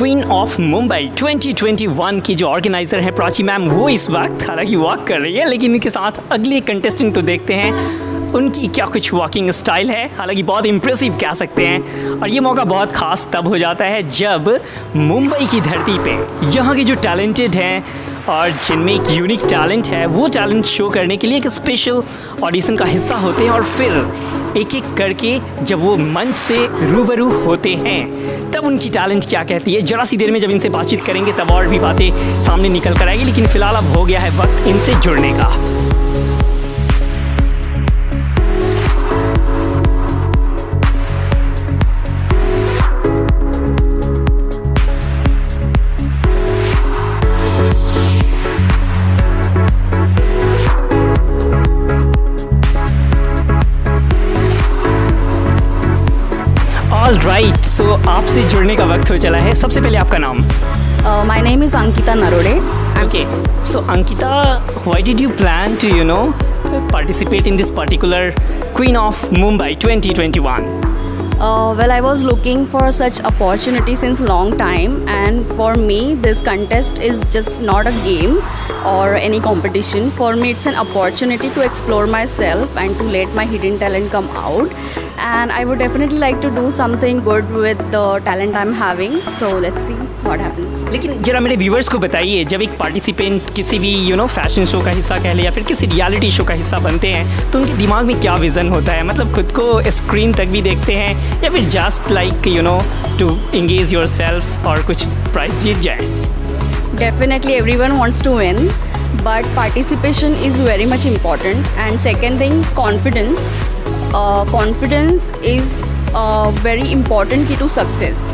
Queen of Mumbai 2021 की जो organiser है प्राची मैम, वो इस वक्त हालांकि वॉक कर रही है, लेकिन इनके साथ अगले कंटेस्टेंट को देखते हैं उनकी क्या कुछ वॉकिंग स्टाइल है। हालांकि बहुत इम्प्रेसिव कह सकते हैं, और ये मौका बहुत ख़ास तब हो जाता है जब मुंबई की धरती पे यहाँ के जो टैलेंटेड हैं और जिनमें एक यूनिक टैलेंट है, वो टैलेंट शो करने के लिए एक स्पेशल ऑडिशन का हिस्सा होते हैं, और फिर एक एक करके जब वो मंच से रूबरू होते हैं तब उनकी टैलेंट क्या कहती है। जरा सी देर में जब इनसे बातचीत करेंगे तब और भी बातें सामने निकल कर आएगी, लेकिन फ़िलहाल अब हो गया है वक्त इनसे जुड़ने का। राइट, सो आपसे जुड़ने का वक्त हो चला है। सबसे पहले आपका नाम? My name is Ankita Narode. Okay, so Ankita, why did you plan to participate in this particular Queen of Mumbai 2021? Well, I was looking for such opportunity since long time, and for me this contest is just not a game or any competition. For me it's an opportunity to explore myself and to let my hidden talent come out, and I would definitely like to do something good with the talent I'm having. So let's see what happens. लेकिन जरा मेरे viewers को बताइए, जब एक participant किसी भी fashion show का हिस्सा कह ले या फिर किसी रियलिटी शो का हिस्सा बनते हैं तो उनके दिमाग में क्या विज़न होता है? मतलब खुद को स्क्रीन तक भी देखते हैं या फिर just like to engage yourself और कुछ प्राइज जीत जाए? Definitely everyone wants to win, but participation is very much important. And second thing, confidence. Confidence is very important key to success.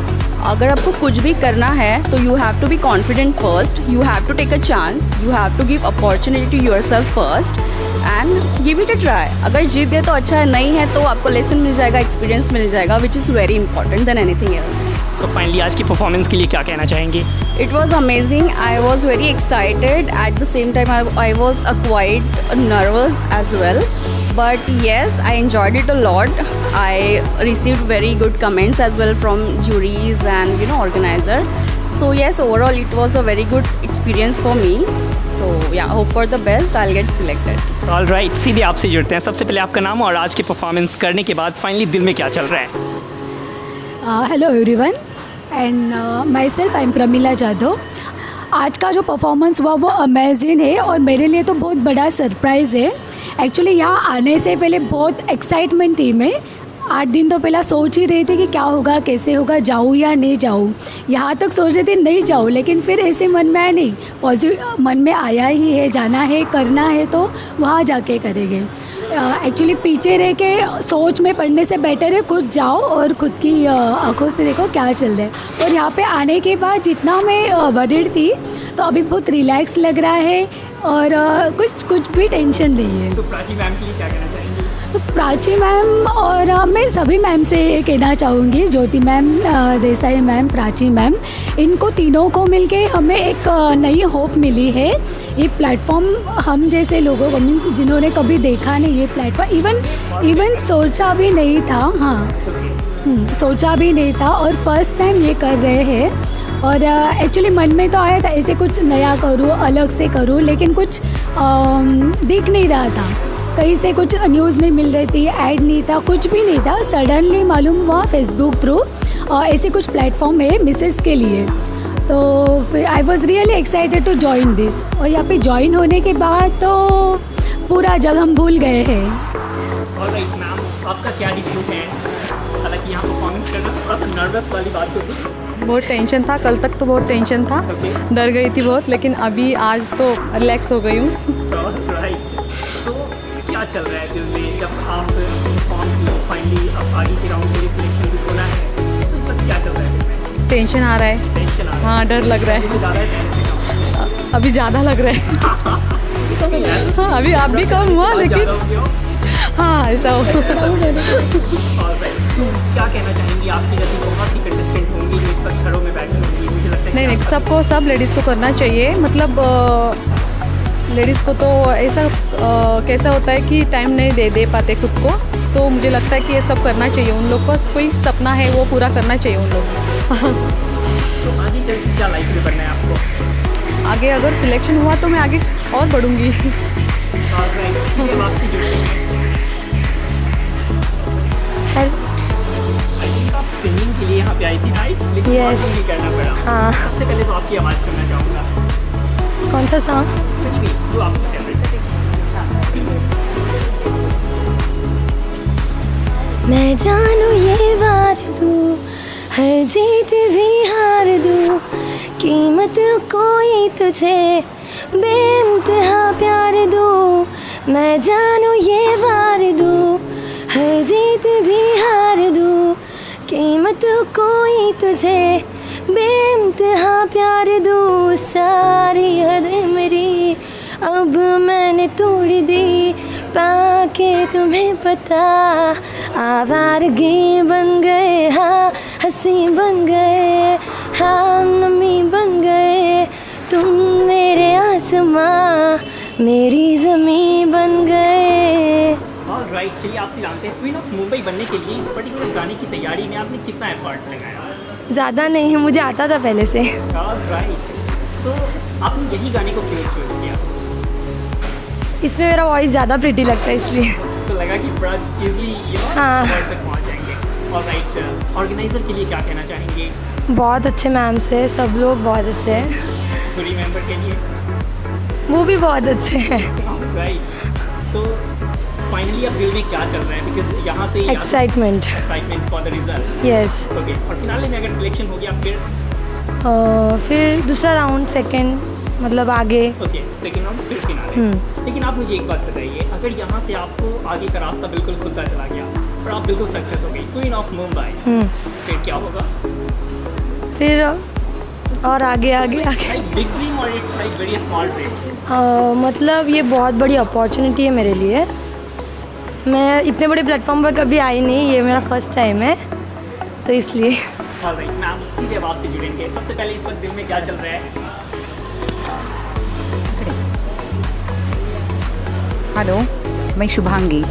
अगर आपको कुछ भी करना है तो you have to be confident first, you have to take a chance, you have to give opportunity to yourself first and give it a try. अगर जीत गए तो अच्छा है, नहीं है तो आपको लेसन मिल जाएगा, एक्सपीरियंस मिल जाएगा, which is very important than anything else. So finally आज की परफॉर्मेंस के लिए क्या कहना चाहेंगे? It was amazing. I was very excited. At the same time, I was quite nervous as well. But yes, I enjoyed it a lot. I received very good comments as well from juries and organizer. So yes, overall it was a very good experience for me. So yeah, hope for the best. I'll get selected. All right, सीधे आपसे जुड़ते हैं। सबसे पहले आपका नाम और आज की परफॉर्मेंस करने के बाद फाइनली दिल में क्या चल रहा है? Hello everyone. And my self I am Pramila Jadhav. आज का जो परफॉर्मेंस हुआ वो अमेजिंग है और मेरे लिए तो बहुत बड़ा सरप्राइज़ है। एक्चुअली यहाँ आने से पहले बहुत एक्साइटमेंट थी। मैं 8 दिन तो पहला सोच ही रही थी कि क्या होगा, कैसे होगा, जाऊँ या नहीं जाऊँ। यहाँ तक सोच रही थी नहीं जाऊँ, लेकिन फिर ऐसे मन में आया नहीं, पॉजिटिव मन में आया ही है, जाना है, करना है तो वहाँ जाके करेंगे। एक्चुअली पीछे रह के सोच में पढ़ने से बेटर है खुद जाओ और खुद की आंखों से देखो क्या चल रहा है। और यहाँ पे आने के बाद जितना मैं वरीड थी तो अभी बहुत रिलैक्स लग रहा है और कुछ भी टेंशन नहीं है। तो प्राची मैम के लिए क्या कहना चाहेंगे? तो प्राची मैम और मैं सभी मैम से कहना चाहूँगी, Jyoti ma'am, Desai ma'am, Prachi ma'am, इनको तीनों को मिलके हमें एक नई होप मिली है। ये प्लेटफॉर्म हम जैसे लोगों को, मीन्स जिन्होंने कभी देखा नहीं ये प्लेटफॉर्म, इवन सोचा भी नहीं था, हाँ सोचा भी नहीं था और फर्स्ट टाइम ये कर रहे हैं। और एक्चुअली मन में तो आया था ऐसे कुछ नया करूँ, अलग से करूँ, लेकिन कुछ दिख नहीं रहा था, कहीं से कुछ न्यूज़ नहीं मिल रही थी, ऐड नहीं था, कुछ भी नहीं था। सडनली मालूम हुआ फेसबुक थ्रू ऐसे कुछ प्लेटफॉर्म है मिसेस के लिए, तो फिर I was really excited to join this. और यहाँ पे ज्वाइन होने के बाद तो पूरा जग हम भूल गए हैं। ऑलराइट मैम, आपका क्या रिव्यू है? हालांकि यहाँ परफॉर्मेंस करना थोड़ा सा नर्वस वाली बात होती, बहुत टेंशन था, कल तक तो बहुत टेंशन था, डर गई थी बहुत, लेकिन अभी आज तो रिलैक्स हो गई हूँ। क्या चल रहा है दिल में जब आप परफॉर्म किए, फाइनली अब आगे के राउंड के लिए सिलेक्शन भी होना है, तो सब क्या चल रहा है दिल में? टेंशन आ रहा है, टेंशन आ रहा है, हाँ डर लग रहा है, अभी ज़्यादा लग रहा है। हाँ अभी आप भी कम हुआ, लेकिन हाँ ऐसा हो। क्या कहना चाहेंगी? आपकी जैसी बहुत सी कंटेस्टेंट होंगी जो इस पर घरों में बैठी होंगी, मुझे लगता है नहीं सबको, सब लेडीज़ को करना चाहिए। मतलब लेडीज़ को तो ऐसा कैसा होता है कि टाइम नहीं दे पाते खुद को, तो मुझे लगता है कि ये सब करना चाहिए। उन लोग को कोई सपना है वो पूरा करना चाहिए उन लोग। तो आगे चल के क्या लाइफ में बनना है आपको? आगे अगर सिलेक्शन हुआ तो मैं आगे और बढ़ूँगी। लास्ट की जुड़ते हैं। आई थिंक आप सिंगिंग के लिए यहाँ पे आई थी राइट, लेकिन Yes. walking भी करना पड़ा। हाँ। सबसे पहले तो आपकी आवाज़ सुनना चाहूँगा। कौन सा सॉन्ग? कुछ भी जो आपको फेवरेट है। मैं जानू ये वार दूँ, हर जीत भी हार दूँ, कीमत कोई तुझे बेइंतहा प्यार दूँ। मैं जानू ये वार दूँ, हर जीत भी हार दूँ, कीमत कोई तुझे बेइंतहा प्यार दूँ। सारी हदें मेरी अब मैंने तोड़ दी, पाके तुम्हें पता आवारगी बन गए, हाँ हंसी बन गए, हाँ नमी बन गए, तुम मेरे आसमां मेरी ज़मीं बन गए। ऑलराइट, चलिए आपसे जानते हैं क्वीन ऑफ मुंबई बनने के लिए इस पर्टिकुलर गाने की तैयारी में आपने कितना एफर्ट लगाया? ज़्यादा नहीं, मुझे आता था पहले से। ऑलराइट, सो आपने यही गाने को क्यों चूज किया? इसमें मेरा वॉइस ज़्यादा प्रिटी लगता है इसलिए। सो लगा कि बड़ा इजीली हाँ। तक पहुंच जाएंगे। ऑलराइट, ऑर्गेनाइजर के लिए क्या कहना चाहेंगे? बहुत अच्छे मैम से, सब लोग बहुत अच्छे हैं, जूरी मेंबर के लिए? वो भी बहुत अच्छे हैं। ऑलराइट, सो फाइनली अब दिल में क्या चल रहा है? बिकॉज यहाँ से excitement. Excitement for the result. Yes. Okay, और फिनाले में अगर सिलेक्शन हो गया फिर दूसरा राउंड, सेकंड, मतलब आगे। ओके, सेकंड राउंड फिर फिनाले। लेकिन आप मुझे एक बात बताइए, अगर यहाँ से आपको आगे का रास्ता बिल्कुल खुलता चला गया और आप बिल्कुल सक्सेस हो गई, क्वीन ऑफ मुंबई, फिर क्या होगा? फिर और आगे आगे आगे। बिग ड्रीम और it's like very small dream? मतलब ये बहुत बड़ी अपॉर्चुनिटी है मेरे लिए। मैं इतने बड़े प्लेटफॉर्म पर कभी आई नहीं, ये मेरा फर्स्ट टाइम है, तो इसलिए। ऑलराइट, मैं आप सीधे अब आपसे जुड़ेंगे। सबसे पहले इस वक्त दिल में क्या चल रहा है? हेलो, मैं शुभांगी।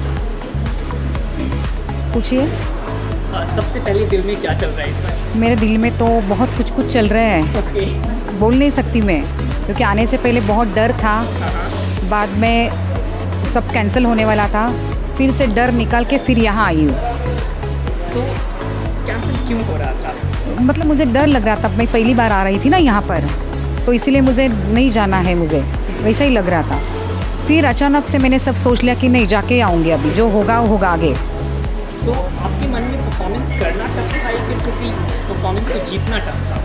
पूछिए। सबसे पहले दिल में क्या चल रहा है इस वक्त? मेरे दिल में तो बहुत कुछ चल रहा है, ओके। बोल नहीं सकती मैं, क्योंकि आने से पहले बहुत डर था, बाद में सब कैंसिल होने वाला था, फिर से डर निकाल के फिर यहाँ आई हूँ। सो कैंसिल क्यों हो रहा था? मतलब मुझे डर लग रहा था, मैं पहली बार आ रही थी ना यहाँ पर, तो इसीलिए मुझे नहीं जाना है, मुझे वैसा ही लग रहा था। फिर अचानक से मैंने सब सोच लिया कि नहीं, जाके आऊँगी, अभी जो होगा वो होगा आगे। सो आपके मन में परफॉर्मेंस करना टफ था या फिर किसी परफॉर्मेंस को जीतना टफ था?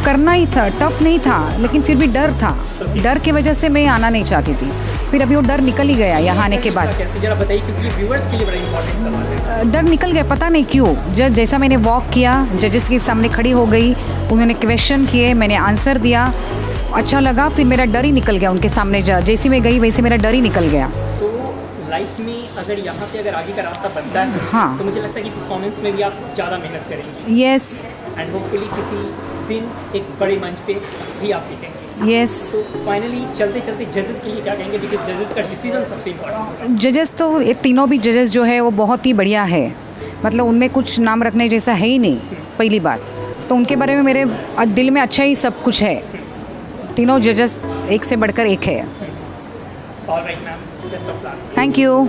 करना ही था, टफ नहीं था, लेकिन फिर भी डर था। डर की वजह से मैं आना नहीं चाहती थी, फिर अभी वो डर निकल ही गया यहाँ आने के बाद। कैसे, जरा बताइए, क्योंकि व्यूअर्स के लिए बड़ा इंपॉर्टेंट सवाल है। डर निकल गया, पता नहीं क्यों। जैसा मैंने वॉक किया, जजेस के सामने खड़ी हो गई, उन्होंने क्वेश्चन किए, मैंने आंसर दिया, अच्छा लगा, फिर मेरा डर ही निकल गया उनके सामने। जैसी मैं गई वैसे मेरा डर ही निकल गया। सो लाइफ में अगर यहाँ से अगर आगे का रास्ता बनता है, हाँ, तो मुझे लगता है कि परफॉर्मेंस में भी आप ज़्यादा मेहनत करेंगे। यस। एंड होपफुली किसी दिन एक बड़े मंच पे भी आप दिखेंगे। यस। तो फाइनली चलते चलते जजेस के लिए क्या कहेंगे? बिकॉज जजेस का डिसीजन सबसे इम्पोर्टेंट है। जजेस तो ये तीनों भी जजेस जो है वो बहुत ही बढ़िया है, मतलब उनमें कुछ नाम रखने जैसा है ही नहीं, पहली बात तो उनके बारे में मेरे दिल में अच्छा ही सब कुछ है। तीनों जजेस एक से बढ़कर एक है। Alright ma'am, best of luck. Thank you.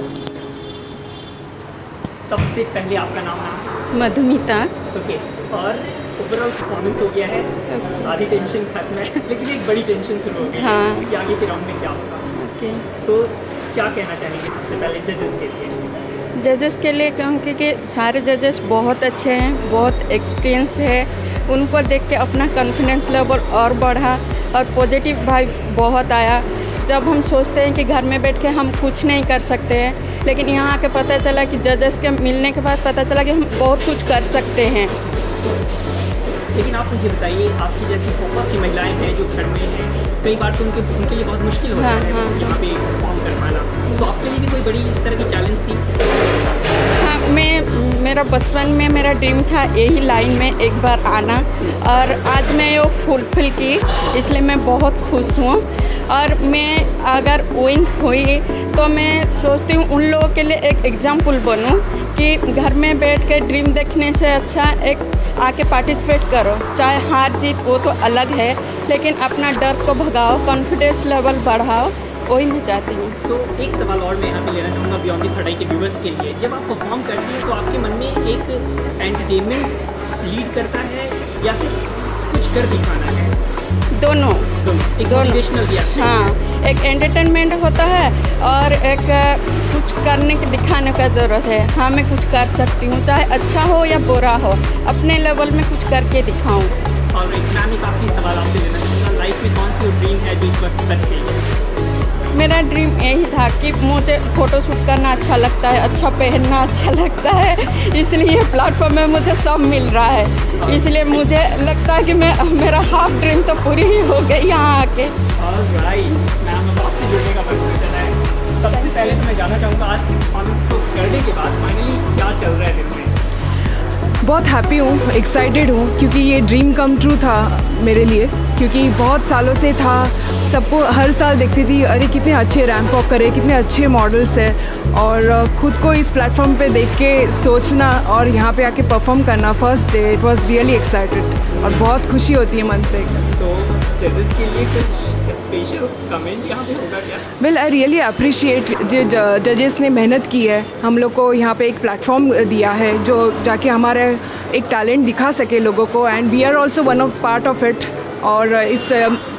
सबसे पहले आपका नाम? मधुमिता। ओके, और ओवरऑल परफॉर्मेंस हो गया है, आधी टेंशन खत्म है, लेकिन एक बड़ी टेंशन शुरू हो गई हाँ। कि आगे के राउंड में क्या होगा। ओके, सो क्या कहना चाहेंगे सबसे पहले जजेस के लिए? जजेस के लिए कहूँगी कि सारे जजेस बहुत अच्छे हैं, बहुत एक्सपीरियंस है, उनको देख के अपना कॉन्फिडेंस लेवल और बढ़ा और पॉजिटिव वाइब बहुत आया। जब हम सोचते हैं कि घर में बैठ के हम कुछ नहीं कर सकते हैं, लेकिन यहाँ आके पता चला कि जजेस के मिलने के बाद पता चला कि हम बहुत कुछ कर सकते हैं। लेकिन आप मुझे बताइए, आपकी जैसी बहुत सी महिलाएं हैं जो घर में हैं, कई बार तो उनके लिए बहुत मुश्किल होता है यहाँ पे परफॉर्म कर पाना, तो आपके लिए भी कोई बड़ी इस तरह की चैलेंज थी? हाँ, मेरा बचपन में मेरा ड्रीम था यही लाइन में एक बार आना, और आज मैं ये फुलफिल की, इसलिए मैं बहुत खुश हूँ। और मैं अगर विन हुई तो मैं सोचती हूँ उन लोगों के लिए एक एग्जाम्पल बनूँ कि घर में बैठ के ड्रीम देखने से अच्छा एक आके पार्टिसिपेट करो, चाहे हार जीत वो तो अलग है, लेकिन अपना डर को भगाओ, कॉन्फिडेंस लेवल बढ़ाओ, वही मैं चाहती हूँ। सो एक सवाल और मैं यहाँ पे लेना चाहूँगा बियॉन्ड द थर्ड आई के व्यूवर्स के लिए। जब आप परफॉर्म करती हैं तो आपके मन में एक एंटरटेनमेंट लीड करता है या फिर कुछ कर दिखाना है? दोनों एक मोटिवेशनल भी aspect है। हाँ, एक एंटरटेनमेंट होता है और एक कुछ करने के दिखाने का ज़रूरत है। हाँ, मैं कुछ कर सकती हूँ, चाहे अच्छा हो या बुरा हो, अपने लेवल में कुछ करके दिखाऊँ। और एक मैम एक आखिरी सवाल आपसे लेना चाहूँगा, लाइफ में कौन सी ड्रीम है जो इस वक्त सच गई है? मेरा ड्रीम यही था कि मुझे फ़ोटो शूट करना अच्छा लगता है, अच्छा पहनना अच्छा लगता है, इसलिए प्लेटफॉर्म में मुझे सब मिल रहा है। इसलिए मुझे लगता है कि मेरा हाफ ड्रीम तो पूरी ही हो गई यहाँ आके। ऑलराइट मैम, अब आपसे जुड़ने का मन कर रहा है। सबसे पहले तो मैं जानना चाहूँगा आज की परफॉर्मेंस को करने के बाद फाइनली क्या चल रहा है दिल में? बहुत हैप्पी हूँ, एक्साइटेड हूँ, क्योंकि ये ड्रीम कम ट्रू था मेरे लिए, क्योंकि बहुत सालों से था। सबको हर साल देखती थी, अरे कितने अच्छे रैंप वॉक करे, कितने अच्छे मॉडल्स हैं, और खुद को इस प्लेटफॉर्म पे देख के सोचना और यहाँ पे आके परफॉर्म करना first day, it was really excited और बहुत खुशी होती है मन से। सो जजेस के लिए कुछ स्पेशल कमेंट यहाँ पे होगा क्या? वेल आई रियली अप्रिशिएट जो जजेस ने मेहनत की है, हम लोग को यहाँ पे एक प्लेटफॉर्म दिया है जो जाके हमारे एक टैलेंट दिखा सके लोगों को, and we are also one of part of it. और इस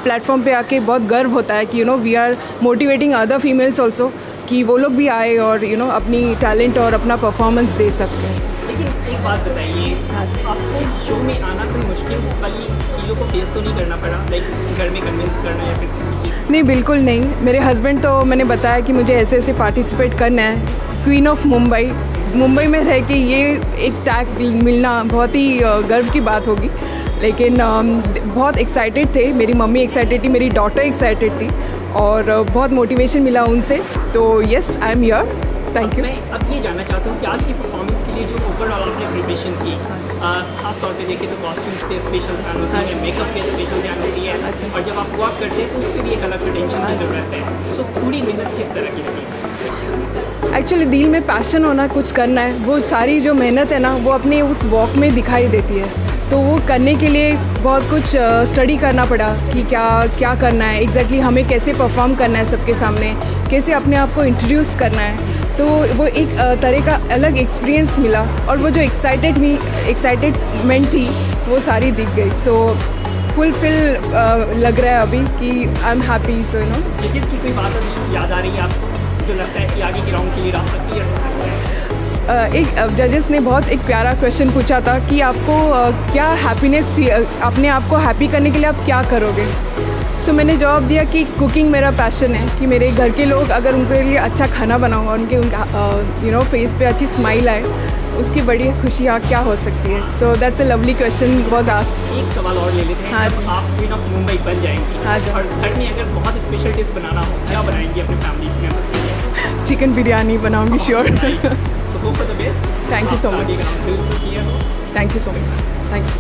प्लेटफॉर्म पे आके बहुत गर्व होता है कि we are motivating other females also कि वो लोग भी आए और अपनी टैलेंट और अपना परफॉर्मेंस दे सकते हैं। लेकिन एक बात बताइए, आपको इस शो में आना कोई मुश्किल वाली चीज़ों को फेस तो नहीं करना पड़ा, लाइक घर में कन्विंस करना या फिर किसी चीज़? नहीं, बिल्कुल नहीं। मेरे हस्बैंड तो मैंने बताया कि मुझे ऐसे ऐसे पार्टिसिपेट करना है, क्वीन ऑफ मुंबई में रह के ये एक टैग मिलना बहुत ही गर्व की बात होगी। लेकिन बहुत एक्साइटेड थे, मेरी मम्मी एक्साइटेड थी, मेरी डॉटर एक्साइटेड थी, और बहुत मोटिवेशन मिला उनसे। तो yes, I am here, thank you. मैं अब ये जानना चाहता हूँ कि आज की परफॉर्मेंस के लिए जो ओवरऑल आपने प्रिपरेशन की, खास तौर पे देखें तो कॉस्ट्यूम्स पे स्पेशल ध्यान होती है, मेकअप पे स्पेशल ध्यान होती है, और जब आप वर्क करते हैं तो उस पर भी एक अलग टेंशन की ज़रूरत है। सो पूरी मेहनत किस तरह की थी? एक्चुअली दिल में पैशन होना, कुछ करना है, वो सारी जो मेहनत है ना वो अपने उस वॉक में दिखाई देती है। तो वो करने के लिए बहुत कुछ स्टडी करना पड़ा कि क्या करना है एग्जैक्टली, हमें कैसे परफॉर्म करना है सबके सामने, कैसे अपने आप को इंट्रोड्यूस करना है। तो वो एक तरह का अलग एक्सपीरियंस मिला, और वो जो एक्साइटेडमेंट थी वो सारी दिख गई। सो फुलफिल लग रहा है अभी कि आई एम हैप्पी। सो जजेस की कोई बात अभी याद आ रही है आपको जो लगता है कि आगे की राउंड के लिए रास्ता क्लियर हो सकता है? एक जजेस ने बहुत एक प्यारा क्वेश्चन पूछा था कि आपको क्या हैप्पीनेस, अपने आप को हैप्पी करने के लिए आप क्या करोगे। सो मैंने जवाब दिया कि कुकिंग मेरा पैशन है, कि मेरे घर के लोग अगर उनके लिए अच्छा खाना बनाऊँ और उनके फेस पे अच्छी स्माइल आए, उसकी बड़ी खुशियाँ क्या हो सकती है। So that's a lovely question was asked. एक सवाल और ले लेते हैं। हाँ जब जी। आप क्वीन ऑफ मुंबई बन जाएंगी, हाँ जी। और घर में अगर बहुत स्पेशल डिश बनाना हो, क्या बनाएंगी अपने फैमिली मेंबर्स के लिए? चिकन बिरयानी बनाऊंगी, sure. So hope for the best. Thank you so much. Thank you so much. Thank you so much, thank you.